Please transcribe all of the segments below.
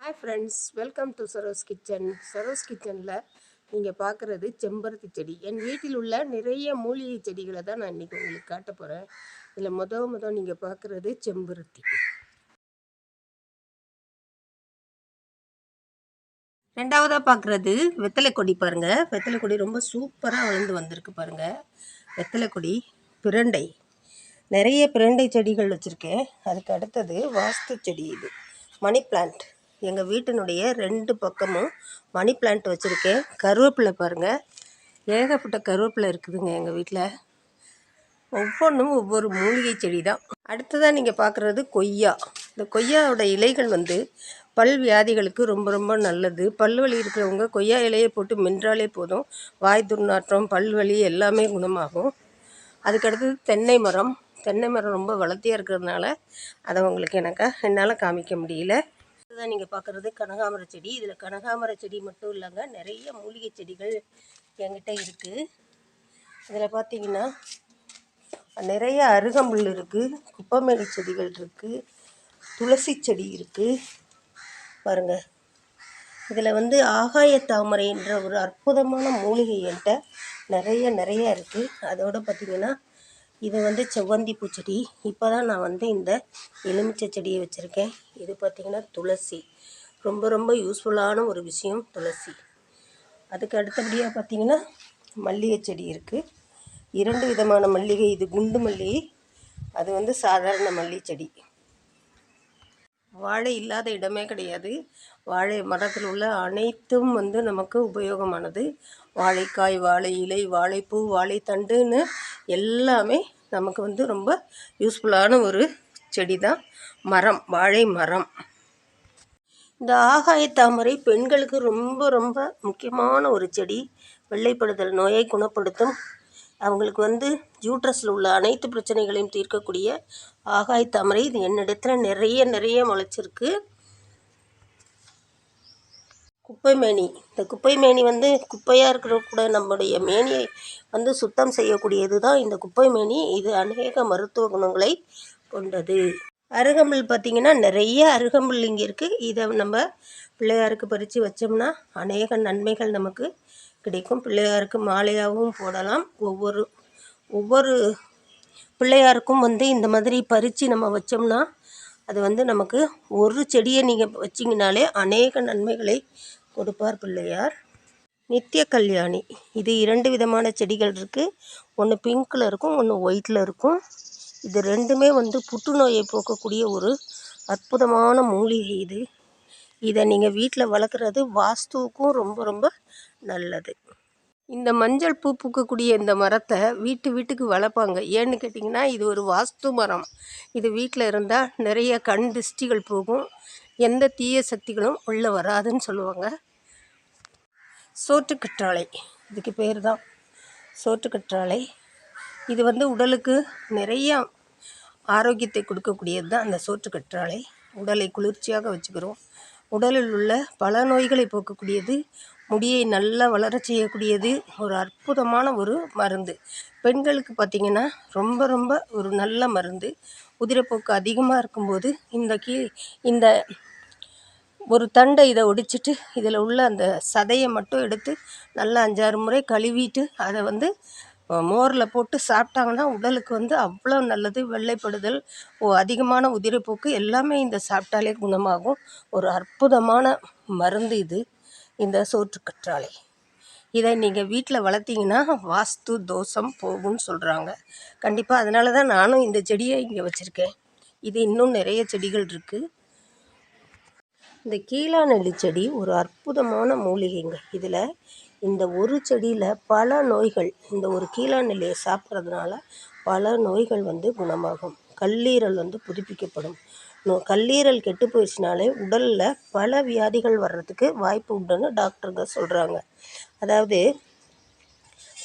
Hi friends, welcome to Saro's kitchen. Saro's கிச்சனில் நீங்கள் பார்க்குறது செம்பருத்தி செடி. என் வீட்டில் உள்ள நிறைய மூலிகை செடிகளை தான் நான் இன்றைக்கி உங்களுக்கு காட்ட போகிறேன். இதில் முதல் நீங்கள் பார்க்குறது செம்பருத்தி. ரெண்டாவதாக பார்க்குறது வெத்தலை கொடி. பாருங்கள், வெத்தலை கொடி ரொம்ப சூப்பராக வளர்ந்து வந்திருக்கு பாருங்கள். வெத்தலை கொடி, பிரண்டை, நிறைய பிரண்டை செடிகள் வச்சுருக்கேன். அதுக்கு அடுத்தது வாஸ்து செடி. இது மணி பிளான்ட். எங்கள் வீட்டினுடைய 2 பக்கமும் மணி பிளான்ட் வச்சுருக்கேன். கருவேப்பிலை பாருங்கள், ஏகப்பட்ட கருவேப்பிலை இருக்குதுங்க எங்கள் வீட்டில். ஒவ்வொன்றும் ஒவ்வொரு மூலிகை செடி தான். அடுத்ததாக நீங்கள் பார்க்குறது கொய்யா. இந்த கொய்யாவோட இலைகள் பல் வியாதிகளுக்கு ரொம்ப ரொம்ப நல்லது. பல்வலி இருக்கிறவங்க கொய்யா இலையை போட்டு மென்றாலே போதும், வாய் துர்நாற்றம், பல்வலி எல்லாமே குணமாகும். அதுக்கடுத்தது தென்னை மரம். தென்னை மரம் ரொம்ப வளர்த்தியாக இருக்கிறதுனால அதை உங்களுக்கு என்னால் காமிக்க முடியல. இதுதான் நீங்கள் பார்க்குறது கனகாமர செடி. இதில் கனகாமர செடி மட்டும் இல்லைங்க, நிறைய மூலிகை செடிகள் என்கிட்ட இருக்குது. இதில் பார்த்தீங்கன்னா நிறைய அருகம்புல் இருக்குது, குப்பைமேனி செடிகள் இருக்குது, துளசி செடி இருக்குது பாருங்கள். இதில் ஆகாய தாமரை என்ற ஒரு அற்புதமான மூலிகை என்கிட்ட நிறைய இருக்குது. அதோடு பார்த்திங்கன்னா இது செவ்வந்தி பூச்செடி. இப்போ தான் நான் இந்த எலுமிச்சை செடியை வச்சுருக்கேன். இது பார்த்திங்கன்னா துளசி. ரொம்ப ரொம்ப யூஸ்ஃபுல்லான ஒரு விஷயம் துளசி. அதுக்கு அடுத்தபடியாக பார்த்திங்கன்னா மல்லிகை செடி இருக்குது. 2 விதமான மல்லிகை. இது குண்டு மல்லிகை, அது சாதாரண மல்லிகை செடி. வாழை இல்லாத இடமே கிடையாது. வாழை மரத்தில் உள்ள அனைத்தும் நமக்கு உபயோகமானது. வாழைக்காய், வாழை இலை, வாழைப்பூ, வாழைத்தண்டுன்னு எல்லாமே நமக்கு ரொம்ப யூஸ்ஃபுல்லான ஒரு செடி தான் மரம், வாழை மரம். இந்த ஆகாய தாமரை பெண்களுக்கு ரொம்ப ரொம்ப முக்கியமான ஒரு செடி. வெள்ளைப்படுதல் நோயை குணப்படுத்தும். அவங்களுக்கு யூட்ரஸில் உள்ள அனைத்து பிரச்சனைகளையும் தீர்க்கக்கூடிய ஆகாய தாமரை. இது என்னிடத்தில் நிறைய முளைச்சிருக்கு. குப்பைமேனி. இந்த குப்பைமேனி குப்பையாக இருக்கிற கூட நம்முடைய மேனியை சுத்தம் செய்யக்கூடியது தான் இந்த குப்பைமேனி. இது அநேக மருத்துவ குணங்களை கொண்டது. அருகம்புல் பார்த்திங்கன்னா நிறைய அருகம்புல் இங்கே இருக்குது. இதை நம்ம பிள்ளையாருக்கு பறித்து வச்சோம்னா அநேக நன்மைகள் நமக்கு கிடைக்கும். பிள்ளையாருக்கு மாலையாகவும் போடலாம். ஒவ்வொரு பிள்ளையாருக்கும் இந்த மாதிரி பறித்து நம்ம வச்சோம்னா அது நமக்கு ஒரு செடியை நீங்கள் வச்சிங்கனாலே அநேக நன்மைகளை கொடுப்பார் பிள்ளையார். நித்திய கல்யாணி. இது 2 விதமான செடிகள் இருக்குது. ஒன்று பிங்க்கில் இருக்கும், ஒன்று ஒயிட்டில் இருக்கும். இது ரெண்டுமே புற்றுநோயை போக்கக்கூடிய ஒரு அற்புதமான மூலிகை. இதை நீங்கள் வீட்டில் வளர்க்குறது வாஸ்துவுக்கும் ரொம்ப ரொம்ப நல்லது. இந்த மஞ்சள் பூ பூக்கக்கூடிய இந்த மரத்தை வீட்டுக்கு வளர்ப்பாங்க. ஏன்னு கேட்டிங்கன்னா இது ஒரு வாஸ்து மரம். இது வீட்டில் இருந்தால் நிறைய கண் திருஷ்டிகள் போகும், எந்த தீய சக்திகளும் உள்ளே வராதுன்னு சொல்லுவாங்க. சோற்றுக்கற்றாழை. இதுக்கு பேர் தான் சோற்றுக்கற்றாழை. இது உடலுக்கு நிறைய ஆரோக்கியத்தை கொடுக்கக்கூடியது தான் அந்த சோற்றுக்கற்றாழை. உடலை குளிர்ச்சியாக வச்சுக்கிறோம். உடலில் உள்ள பல நோய்களை போக்கக்கூடியது, முடியை நல்லா வளர செய்யக்கூடியது, ஒரு அற்புதமான ஒரு மருந்து. பெண்களுக்கு பார்த்திங்கன்னா ரொம்ப ரொம்ப ஒரு நல்ல மருந்து. உதிரப்போக்கு அதிகமாக இருக்கும்போது இந்த ஒரு தண்டை இதை ஒடிச்சிட்டு இதில் உள்ள அந்த சதையை மட்டும் எடுத்து நல்லா 5-6 முறை கழுவிட்டு அதை மோரில் போட்டு சாப்பிட்டாங்கன்னா உடலுக்கு அவ்வளோ நல்லது. வெள்ளைப்படுதல், அதிகமான உதிரப்போக்கு எல்லாமே இந்த சாப்பிட்டாலே குணமாகும். ஒரு அற்புதமான மருந்து இது, இந்த சோற்றுக்கற்றாழை. இதை நீங்கள் வீட்டில் வளர்த்திங்கன்னா வாஸ்து தோஷம் போகும்னு சொல்கிறாங்க. கண்டிப்பாக அதனால தான் நானும் இந்த செடியை இங்கே வச்சுருக்கேன். இது இன்னும் நிறைய செடிகள் இருக்குது. இந்த கீழாநெல்லி செடி ஒரு அற்புதமான மூலிகைங்க. இதில் இந்த ஒரு செடியில் பல நோய்கள், இந்த ஒரு கீழாநெல்லியை சாப்பிட்றதுனால பல நோய்கள் குணமாகும். கல்லீரல் புதுப்பிக்கப்படும். கல்லீரல் கெட்டு போயிடுச்சுனாலே உடலில் பல வியாதிகள் வர்றதுக்கு வாய்ப்பு உண்டுன்னு டாக்டருங்க சொல்கிறாங்க. அதாவது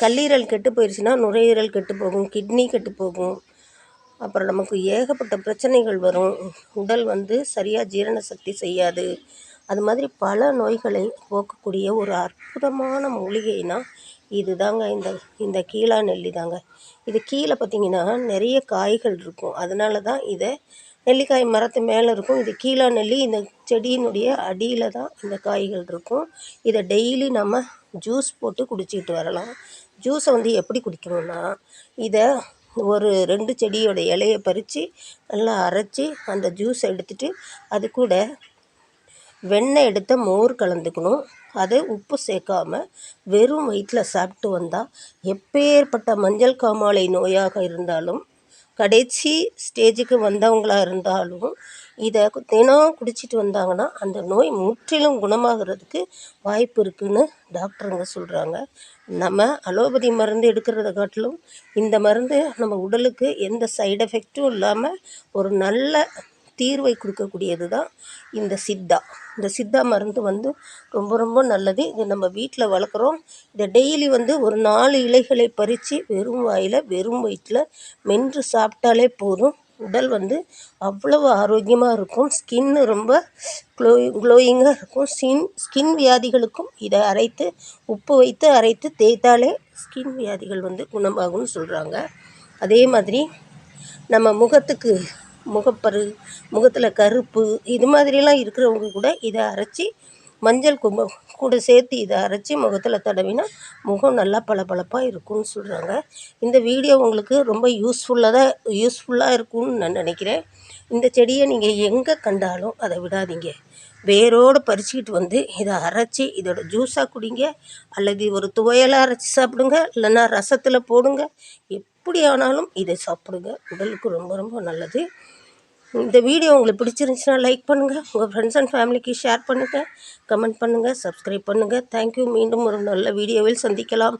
கல்லீரல் கெட்டு போயிடுச்சுன்னா நுரையீரல் கெட்டு போகும், கிட்னி கெட்டு போகும், அப்புறம் நமக்கு ஏகப்பட்ட பிரச்சனைகள் வரும். உடல் சரியாக ஜீரண சக்தி செய்யாது. அது மாதிரி பல நோய்களை போக்கக்கூடிய ஒரு அற்புதமான மூலிகைனா இது தாங்க, இந்த கீழாநெல்லி தாங்க. இது கீழே பார்த்திங்கன்னா நிறைய காய்கள் இருக்கும். அதனால தான் இதை நெல்லிக்காய் மரத்து மேலே இருக்கும். இது கீழா நெல்லி. இந்த செடியினுடைய அடியில் தான் இந்த காய்கள் இருக்கும். இதை டெய்லி நம்ம ஜூஸ் போட்டு குடிச்சிக்கிட்டு வரலாம். ஜூஸை வந்து எப்படி குடிக்கணும்னா, இதை ஒரு 2 செடியோட இலையை பறித்து நல்லா அரைச்சி அந்த ஜூஸை எடுத்துகிட்டு அது கூட வெண்ணெய் எடுத்த மோர் கலந்துக்கணும். அதை உப்பு சேர்க்காம வெறும் வயிற்றில் சாப்பிட்டு வந்தால் எப்பேற்பட்ட மஞ்சள் காமாலை நோயாக இருந்தாலும், கடைசி ஸ்டேஜுக்கு வந்தவங்களாக இருந்தாலும் இதை தினம் குடிச்சிட்டு வந்தாங்கன்னா அந்த நோய் முற்றிலும் குணமாகிறதுக்கு வாய்ப்பு இருக்குதுன்னு டாக்டருங்க சொல்கிறாங்க. நம்ம அலோபதி மருந்து எடுக்கிறத காட்டிலும் இந்த மருந்து நம்ம உடலுக்கு எந்த சைடு எஃபெக்டும் இல்லாமல் ஒரு நல்ல தீர்வை கொடுக்கக்கூடியது தான் இந்த சித்தா. இந்த சித்தா மருந்து வந்து ரொம்ப ரொம்ப நல்லது. இது நம்ம வீட்டில் வளர்க்குறோம். இதை டெய்லி வந்து ஒரு 4 இலைகளை பறித்து வெறும் வாயில் வெறும் வயிற்றில் மென்று சாப்பிட்டாலே போதும். உடல் வந்து அவ்வளவு ஆரோக்கியமாக இருக்கும். ஸ்கின்னு ரொம்ப க்ளோயிங்காக இருக்கும். ஸ்கின் வியாதிகளுக்கும் இதை அரைத்து உப்பு வைத்து அரைத்து தேய்த்தாலே ஸ்கின் வியாதிகள் வந்து குணமாகும்னு சொல்கிறாங்க. அதே மாதிரி நம்ம முகத்துக்கு முகப்பரு, முகத்தில் கருப்பு இது மாதிரிலாம் இருக்கிறவங்க கூட இதை அரைச்சி மஞ்சள் கூட சேர்த்து இதை அரைச்சி முகத்தில் தடவினா முகம் நல்லா பளபளப்பாக இருக்கும்னு சொல்கிறாங்க. இந்த வீடியோ உங்களுக்கு ரொம்ப யூஸ்ஃபுல்லாக இருக்கும்னு நான் நினைக்கிறேன். இந்த செடியை நீங்கள் எங்கே கண்டாலும் அதை விடாதீங்க. வேரோடு பறிச்சுக்கிட்டு வந்து இதை அரைச்சி இதோட ஜூஸாக குடிங்க, அல்லது ஒரு துவையலாக அரைச்சி சாப்பிடுங்க, இல்லைன்னா ரசத்தில் போடுங்க. எப்படி ஆனாலும் இதை சாப்பிடுங்க. உடலுக்கு ரொம்ப ரொம்ப நல்லது. இந்த வீடியோ உங்களுக்கு பிடிச்சிருந்துச்சுன்னா லைக் பண்ணுங்கள், உங்கள் ஃப்ரெண்ட்ஸ் அண்ட் ஃபேமிலிக்கு ஷேர் பண்ணுங்கள், கமெண்ட் பண்ணுங்கள், சப்ஸ்கிரைப் பண்ணுங்கள். தேங்க்யூ. மீண்டும் ஒரு நல்ல வீடியோவில் சந்திக்கலாம்.